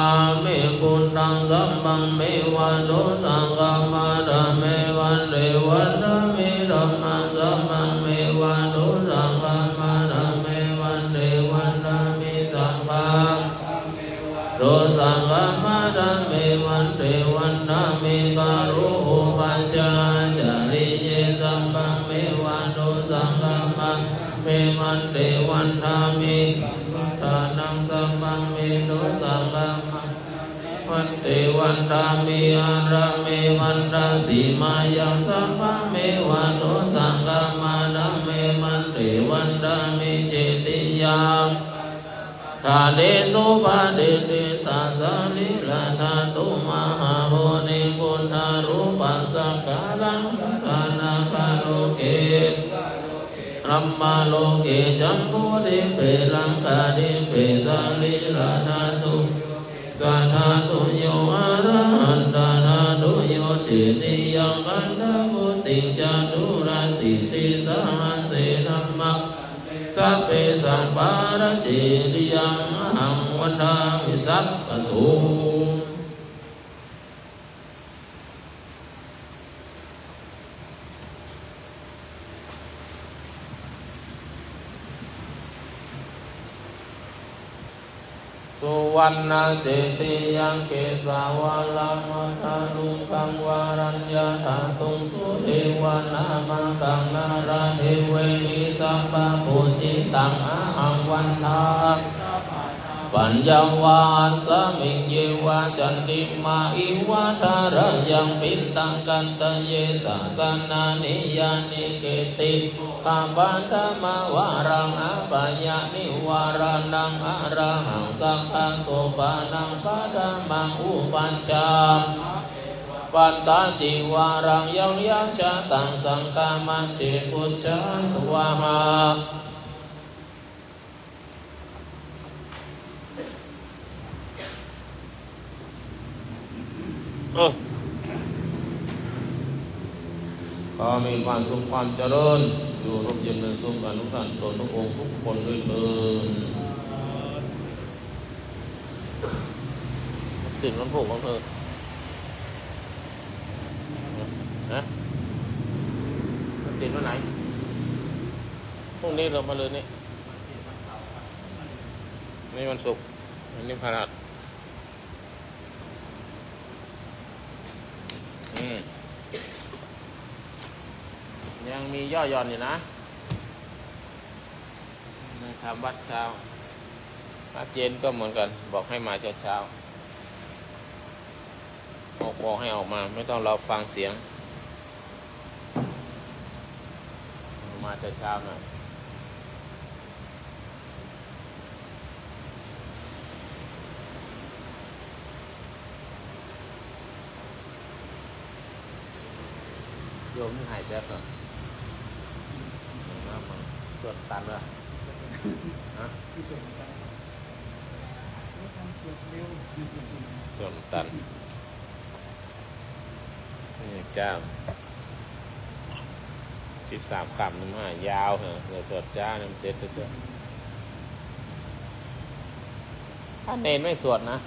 มิบุญตังสัมมังมิวันโตสังฆมาดามิวันเดวันตามิธัมมังสัมมังมิวันโตสังฆมาดามิวันเดวันตามิสังฆังโตสังฆมาดามิวันเดวันตามิกาโรปัชฌาจาริเยสัมมังมิวันโตสังฆมามิวันเดวันตามิทานังสัมมังมิโตสังฆมาวันเตวันตามิอารามิวันตาสีมายังสัมมังมิวันโตสังฆมานะมิวันเตวันตามิเจติยังทาเดสุปาเดเตตาสาลิลาธาตุมหาโหนิพุทธารูปัสสะกาลังทานาคาโลเกรัมมาโลเกจัมพูเดเปลังคาเดเปสาลิลาธาตุสัทธาตุโยอะระหันตานาตุโยเจติยังกันตะมุติจาตุราสิติสหัสเสธัมมังสัพเพสัมปาระเจติยังหังวันทามิสัพพโสสุวรรณเจติยังเกสาวาลังมัทานุกังวารัญญาธาตุงสุเทวนามังกังนาราเทเวนิสัพพะปุจิตังอะหังวันทาปัญญวาสมิงเยวาจันติมาอิวาทาระยังปินตังกันตเยสะสนานิยานิเกติปาบันธมาวารังอปัญญานิวารานังอะระหังสังฆโสปานังปะธมังอุปัชฌา ปันตาจิวารังยังยัญชะตังสังกามันเจปุจจสวาหาขอมีความสุขความเจริญอยู่ร่มเย็นเป็นสุขอนุรักษ์ตนทุกองค์ทุกคนด้วยเถิดสิ่งนั้นผูกของเธอนะสิ่งวันไหนพรุ่งนี้เรามาเลยนี่นี่วันศุกร์อันนี้พฤหัสยังมีย่อหย่อนอยู่นะนะครับวัดเช้าวัดเย็นก็เหมือนกันบอกให้มาเช้าบอกให้ออกมาไม่ต้องรอฟังเสียงมาเช้าหน่อยโยมนี่หายแซ่บเหรอตรวจตันเลยฮะส่วนตันนี่เจ้า13 คำนึงยาวเหรอเดี๋ยวสวดจ้าน้ำเสร็จตัวถ้าเนนไม่สวดนะ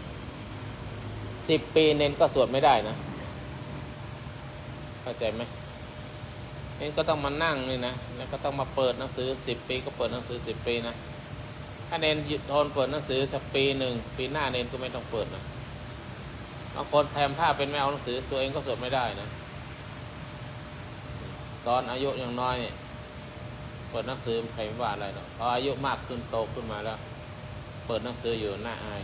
10 ปีเนนก็สวดไม่ได้นะเข้าใจไหมเนนก็ต้องมานั่งนี่นะแล้วก็ต้องมาเปิดหนังสือ10 ปีก็เปิดหนังสือ10 ปีนะถ้าเนนหยุดทนเปิดหนังสือสักปีหนึ่งปีหน้าเนนก็ไม่ต้องเปิดนะบางคนแทนผ้าเป็นไม่เอาหนังสือตัวเองก็สวดไม่ได้นะตอนอายุยังน้อยเนี่ยเปิดหนังสือใครไม่ว่าอะไรหรอกพออายุมากขึ้นโตขึ้นมาแล้วเปิดหนังสืออยู่หน้าอาย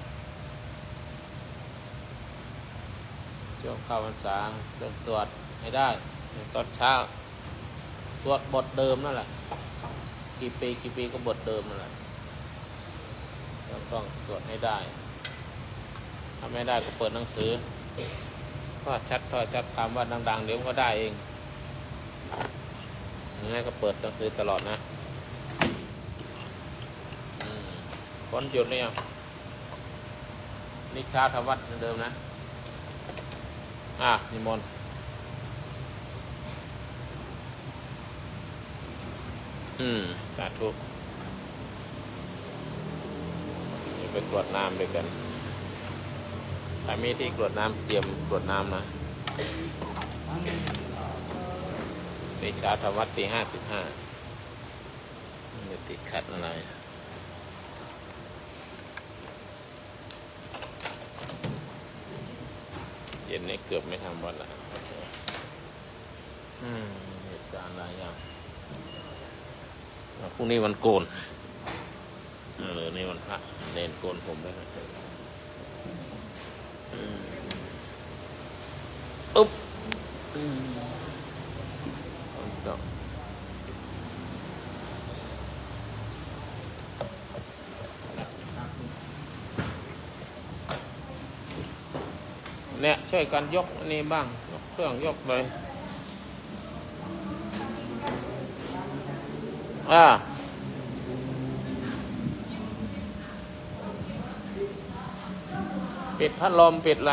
ช่วงเข้าพรรษาต้องสวดให้ได้ตอนเช้าสวดบทเดิมนั่นแหละกี่ปีก็บทเดิมนั่นแหละต้องสวดให้ได้ถ้าไม่ได้ก็เปิดหนังสือทอดชัดคำว่าดังๆเดี๋ยวก็ได้เองงั้นก็เปิดหนังสือตลอดนะฝนหยุดหรือยังนี่เช้าทำวัดเหมือนเดิมนะนิมนต์สาธุไปกรวดน้ำด้วยกันถ้ามีที่กรวดน้ำเตรียมกรวดน้ำนะในเช้าทำวัดตี 55ไม่ติดขัดอะไรเย็นนี้เกือบไม่ทำวัดละเหตุการณ์อะไรอย่างพรุ่งนี้วันโกนหรือในวันพระเน้นโกนผมด้วยนะอุ๊บเนี่ยช่วยกันยกอันนี้บ้างยกเครื่องยกเลยปิดพัดลมปิดอะไร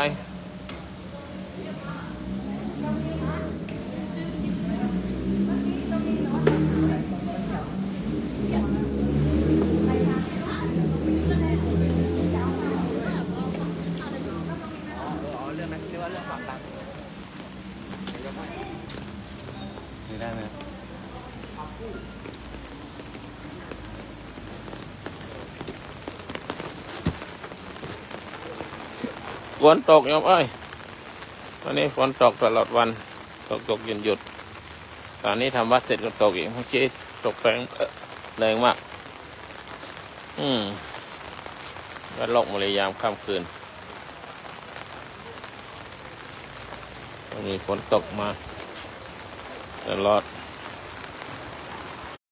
ได้ไหมฝนตกโยมเอ้ยวันนี้ฝนตกตลอดวันตกหยุดตอนนี้ทำวัดเสร็จก็ตกอีกเมื่อกี้ตกแรงมากวัดโลกมเลยามค่ำคืนมีฝนตกมาตลอด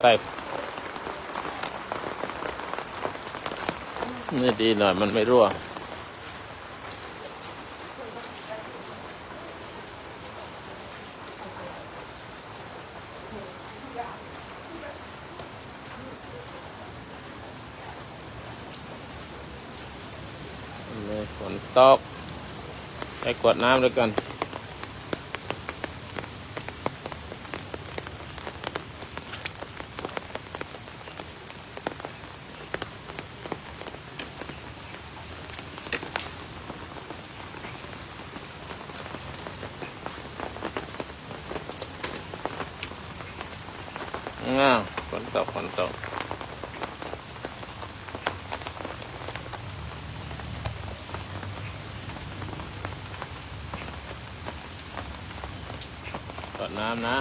ใต้นี่ดีหน่อยมันไม่รั่ว เลยฝนตกไปกวดน้ำด้วยกันฝนตกกดน้ำนะ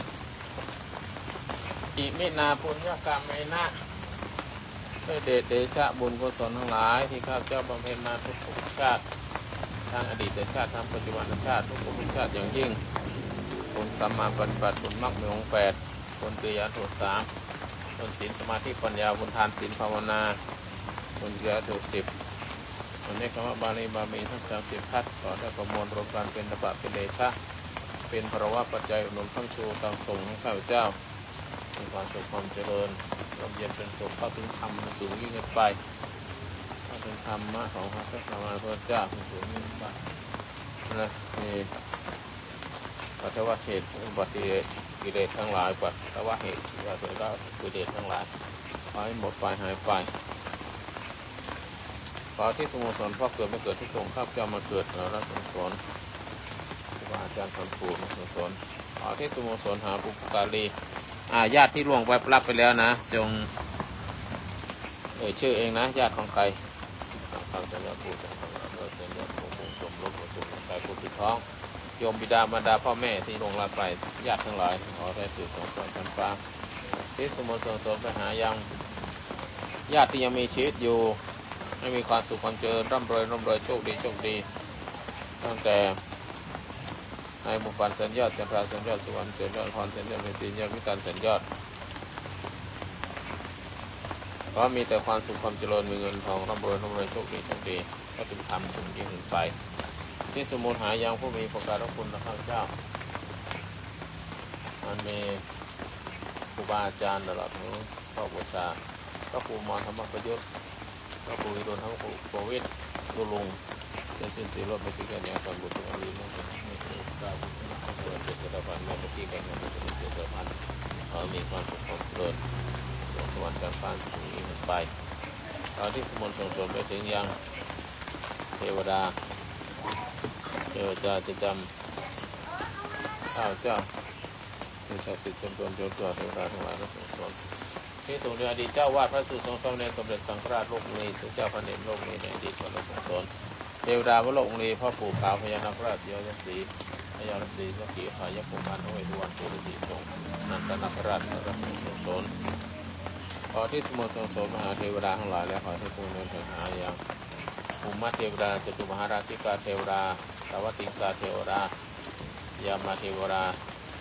อิมินาปุญญกรรมไมนะด้วยเดชเดชะบุญกุศลทั้งหลายที่ข้าพเจ้าบำเพ็ญมาทุกชาติทางอดีตชาติทางปัจจุบันชาติทุกภพชาติอย่างยิ่งบุญสัมมาปฏิบัติบุญมรรคมีองค์8บุญกิริยาโทษ3บุญศีลสมาธิปัญญาบุญทานศีลภาวนาบุญกิริยาโทษ10บุญเนกขมบาลีบามีทั้ง30ทัศขอได้ประมวลรวมกันเป็นตบะเป็นเดชะเป็นภรวะปัจจัยอุดหนุนทั้งชูตามส่งของข้าพเจ้ามีความสุขความเจริญร่มเย็นเป็นสุขเข้าถึงธรรมสูงยิ่งขึ้นไปเข้าถึงธรรมะของพระสัมมาสัมพุทธเจ้าสูงยิ่งขึ้นไปนะมีปัจวัตเหตุอุบัติเหตุกิเลสทั้งหลายปัจวัตเหตุว่าเป็นก็กิเลสทั้งหลายขอให้หมดไปหายไปขอที่สมุทรสนพ่อเกิดไม่เกิดที่ส่งข้าพเจ้ามาเกิดเรารับสนอาจารย์ทำปู่มาสนขอที่สมุทรสนหาปุกการีญาติที่ล่วงไปรับไปแล้วนะจงชื่อเองนะญาติของใครทำสัญญาปู่สัญญาปู่สมรสสมรสใครปู่สุดท้องโยมบิดามารดาพ่อแม่ที่ลงรับไปญาติทั้งหลายขอได้สื่อส่งต่อชั้นฟ้าที่สมุทรสนไปหายังญาติที่ยังมีชีวิตอยู่ให้มีความสุขความเจริญร่ำรวยโชคดีตั้งแต่ในหมู่บ้านสัญญาจันทราสัญญาสุวรรณสัญญาพรสัญญาเมษีญาวิการสัญญาก็มีแต่ความสุขความเจริญมีเงินทองร่ำรวยโชคดีก็ถึงทำสูงยิ่งขึ้นไปที่สมุทรหายังผู้มีประการรักคุณพระข้าเจ้ามันมีครูบาอาจารย์ตลอดทั้งพ่อบูชาพระครูมรธรรมประยุทธ์พระครูวิโรจน์ธรรมโกวิทย์ลุงในสิ้นสีรถไปสิกันเนี่ยตอนบุตรอรีนั่นไม่เคยกล้าบุตรเจ็ดเดือนพันแม่ปฏิแก่งเงินเป็นเจ็ดเดือนพันมีความสุขความเจริญส่งสวรรค์การฟ้าสูงยิ่งขึ้นไปตอนที่สมุนส่งสวนไปถึงยังเทวดาจะจำข้าวเจ้ามีศักดิ์สิทธิ์จำนวนเทวดาทั้งหลายและส่งสวนที่ทรงเดืออดีตเจ้าวาดพระสุทรงสมเด็จสมเด็จสังฆราชโลกนี้สุเจ้าพระเนตรโลกนี้ในอดีตก่อนเราส่งสวนเทวดาพระโลกนี้พ่อปู่ขาวพญานาคราชยยักษ์ศรีพญานาคศรีสักขีพายักษ์ภูมิานห้วยทุวันปู่ฤาษีทรงนันทนาคราชและส่งสวนขอที่สมุทรทรงสมมหาเทวดาทั้งหลายและขอที่สมุทรเดินหาอย่างภูมิเทวดาจตุมหาราชิกาเทวดาสวัสดิสาเทวดายามาเทวดา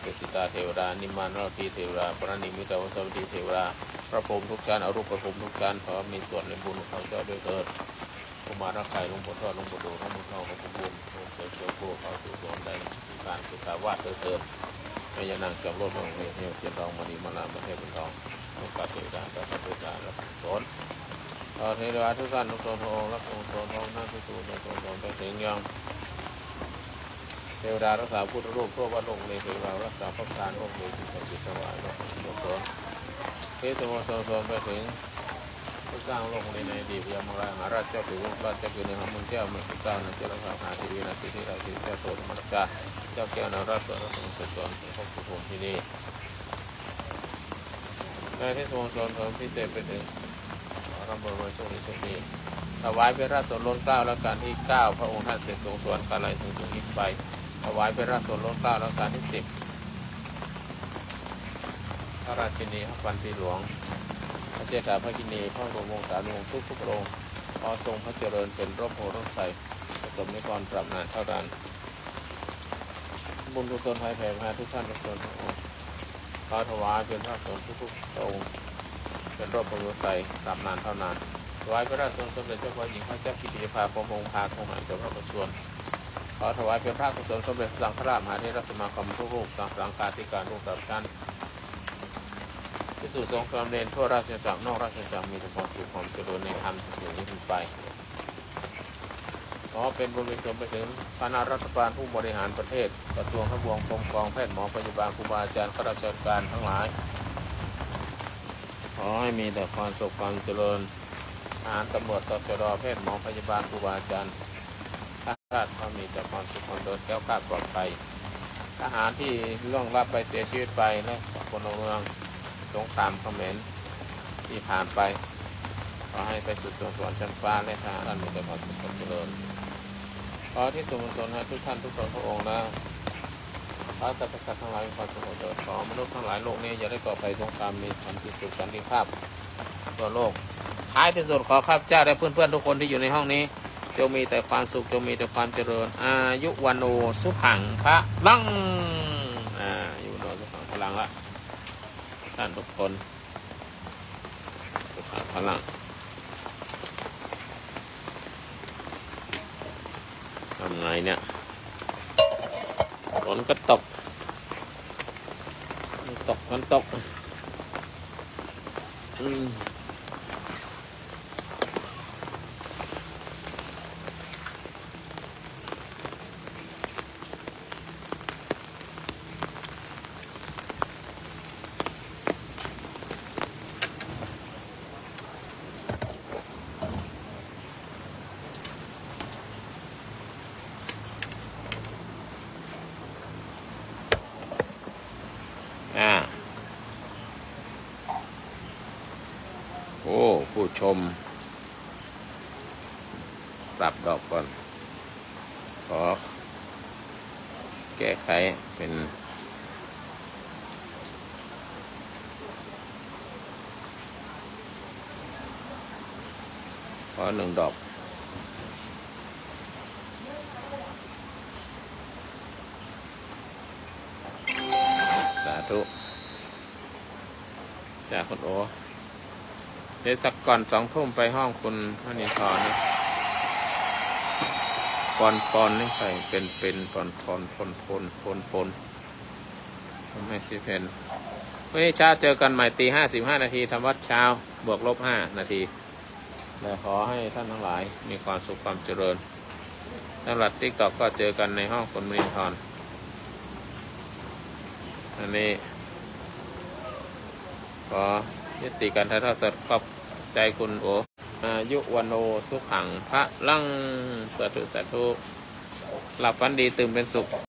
เกสิตาเทวดานิมานราตีเทวดาปรณิมิตาวสวัสดีเทวดาพระพรหมทุกชั้นอรูปพระพรหมทุกชั้นขอมีส่วนในบุญของเจ้าด้วยเถิดกุมารรักใครหลวงปู่ทอดหลวงปู่ดูพระมุขเข้าพระพุทธบุญหลวงปู่เจ้าผู้เข้าสู่สวนใดการสุขาวาสเถิดไม่ยานางจำรถของเฮียเจียนทองมณีมาลาประเทศเป็นทองทุกการเทวดาสัพพะเทวดาและสนเทวดาทุกท่านทุกตนพระองค์รักองค์ตนพระองค์นั่งที่สูงในตนไปถึงยังเทวดารักษาพุทธรูปทั่ววัดโลกในเทวดารักษาพระทานโลกในสิ่งศักดิ์สิทธิ์ถวายพระองค์สนที่สมุทรสนไปถึงผู้สร้างโลกในอดีตพญามหาราชเจ้าปู่ราชเจ้าคือเนื้อหามุนเจ้าเมืองพิการเจ้าราชาทีวีนาสิทธิราชิเจ้าโตธรรมราชาเจ้าแก้วนาราชเปิดรัศมีสนพระภูมิที่นี่ในที่สมุทรสนพิเศษไปถึงร่ำรวยโชคดีถวายเป็นราชสนล้นเกล้าและการที่9พระองค์ท่านเสร็จทรงสวนการไหลสูงยิ่งไปถวายเป็นราชสนล้นเกล้าและการที่10พระราชินีพระพันปีหลวงพระเจ้าตากพระกินีพระบรมวงศานุวงศ์ทุกพระองค์ขอทรงพระเจริญเป็นร่มโพร่มไทรประสบนิกรปรับนานเท่าดันบุญกุศลไทยแผ่มาทุกท่านทุกคนขอถวายเป็นพระสงฆ์ทุกพระองค์เป็นร่มโพร่มไทรปรับนานเท่านานถวายพระราชสมเด็จเจ้าฟ้าหญิงพระเจ้ากิติยาภาพระมงคาทรงหายเจ้าพระประชวรขอถวายเป็นพระกุศลสมเด็จสังฆราชมหาเถรสมาคมทุกรูปสังฆาธิการรูปแบบชั้นที่สู่ทรงสำเร็จทั่วราชจักรนอกราชจักรมีแต่ความสุขความเจริญในธรรมสูงยิ่งขึ้นไปข อเป็นบุญกุศลไปถึงคณะรัฐบาลผู้บริหารประเทศกระทรวงทบวงกรมกองแพทย์หมอพยาบาลครูบาอาจารย์ข้าราชการทั้งหลายขอให้มีแต่ความสุขความเจริญทหารตำรวจตชดแพทย์หมอพยาบาลครูบาอาจารย์ข้าราชการมีแต่ความสุขความเจริญแก้วกล้าปลอดภัยทหารที่ล่วงลับไปเสียชีวิตไปและพลเมืองสงครามเขมรที่ผ่านไปขอให้ไปสู่สวรรค์ชั้นฟ้าและทหารมีแต่ความสุขความเจริญขอที่ส่งสนให้ทุกท่านทุกคนพระองค์นะพระสรรพสัตว์ทั้งหลายมีความสุขความเจริญขอมนุษย์ทั้งหลายโลกนี้อย่าได้ก่อภัยสงครามมีสันติสุขสันติภาพทั่วโลกท้ายที่สุดขอข้าพเจ้าและเพื่อนๆทุกคนที่อยู่ในห้องนี้จงมีแต่ความสุขจงมีแต่ความเจริญอายุวันโอสุขังพระลังอยู่โดยสุขังพลังละท่านทุกคนสุขังพลังทำไงเนี่ยฝนก็ตกมันตกโอ้ผู้ชมปรับดอกก่อนขอแก้ไขเป็นขอ1 ดอกสาธุจากคุณโอเดี๋ยวสักก่อน2 ทุ่มไปห้องคุณมณีธรนะปอนนี่ไปเป็นปอนไม่สิเพนวันนี้เช้าเจอกันใหม่ตี55 นาทีทำวัดเช้าบวกลบ5 นาทีและขอให้ท่านทั้งหลายมีความสุขความเจริญสำหรับTikTokก็เจอกันในห้องคุณมณีธรอันนี้ขอยุติการถ่ายทอดสดขอบใจคุณโออายุวันโอสุขังพระลังสาธุหลับฝันดีตื่นเป็นสุข